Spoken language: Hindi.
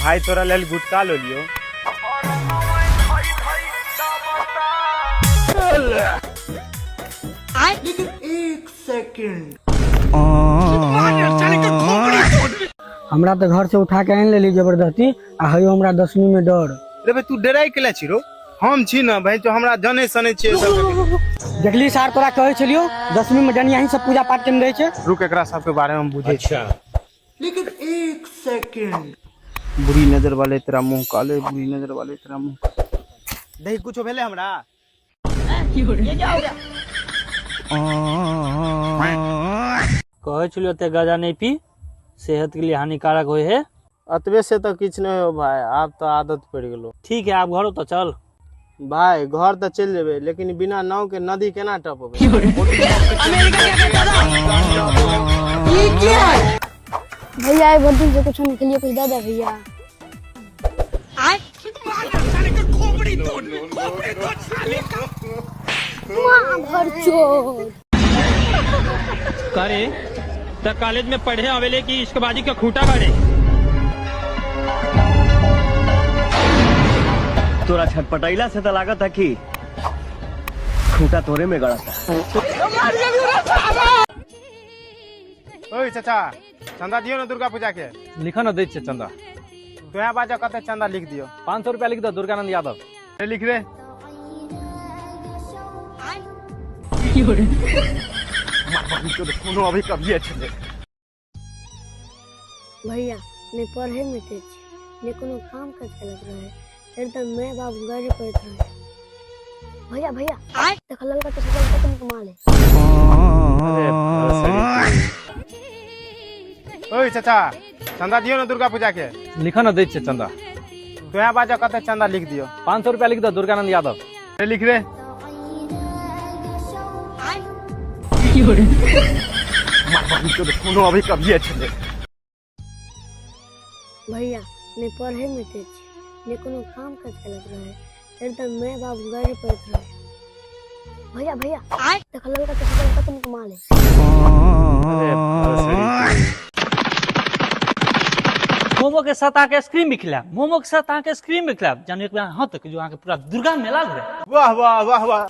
भाई तोरा लेल गुटका लो लियो। लेकिन एक सेकंड हमरा तो घर से उठा के आन लेली जबरदस्ती आ हयो हमरा 10वीं में डर। रे बे तू डराई केला छिरो? हम छी ना भाई तो हमरा जाने सने छे सब। देखली सार तोरा कहे छलियो 10वीं में डनिया ही सब पूजा पाठ केने रहे छे। रुक एकरा सब के बारे में बुझे। अच्छा लेकिन एक सेकंड बुरी नजर वाले तेरा मुंह काले, बुरी नजर वाले तेरा मुंह। नहीं कुछ भेले हमरा कहे छलियो ते गाजा नहीं पी, सेहत के लिए हानिकारक होय है। अतबे से तो किछ नहीं हो भाई, आप तो आदत पड़ गेलो। ठीक है आप घरों तो चल। भाई घर तो चल जेबे लेकिन बिना नाव के नदी केना टपबे? भैया ये बंटी से कुछ के लिए कुछ दे दे भैया। करे तो कॉलेज में पढ़े आवेले की इश्कबाजी का खूंटा गाड़े। तोरा छटपटाइला से तो लागत है कि खूंटा तोरे में गड़ा था। ओए चाचा चंदा दियो ना दुर्गा पूजा के। लिखा ना दे चंदा। दोया बाजा कते चंदा लिख दियो। 500 रुपया लिख दो दुर्गानंद यादव। लिख रे। अभी कभी अच्छे भैया ने पढ़े में तेज ने कोनो काम कर चलत रहे फिर तो मैं बाबू गाड़ी पर था। भैया भैया देख ललका तो सकल तुम कमाल है। ओए चाचा चंदा दियो ना दुर्गा पूजा के। लिखा ना दे चंदा। दोया बाजा कते चंदा लिख दियो। 500 रुपया लिख दो दुर्गानंद यादव। लिख रे। अभी कभी अच्छे भैया ने पढ़े में तेज ने कोनो काम कर चलत रहे फिर तो मैं बाबू गाड़ी पर था। भैया भैया देख ललका तो सकल तुम कमाल है। मोमो के साथ आके आइसक्रीम भी खिला, मोमो के साथ आके आइसक्रीम भी खिला। जाने एक बार हाँ तक जो आके पूरा दुर्गा मेला घूरे। वाह वाह वाह वाह।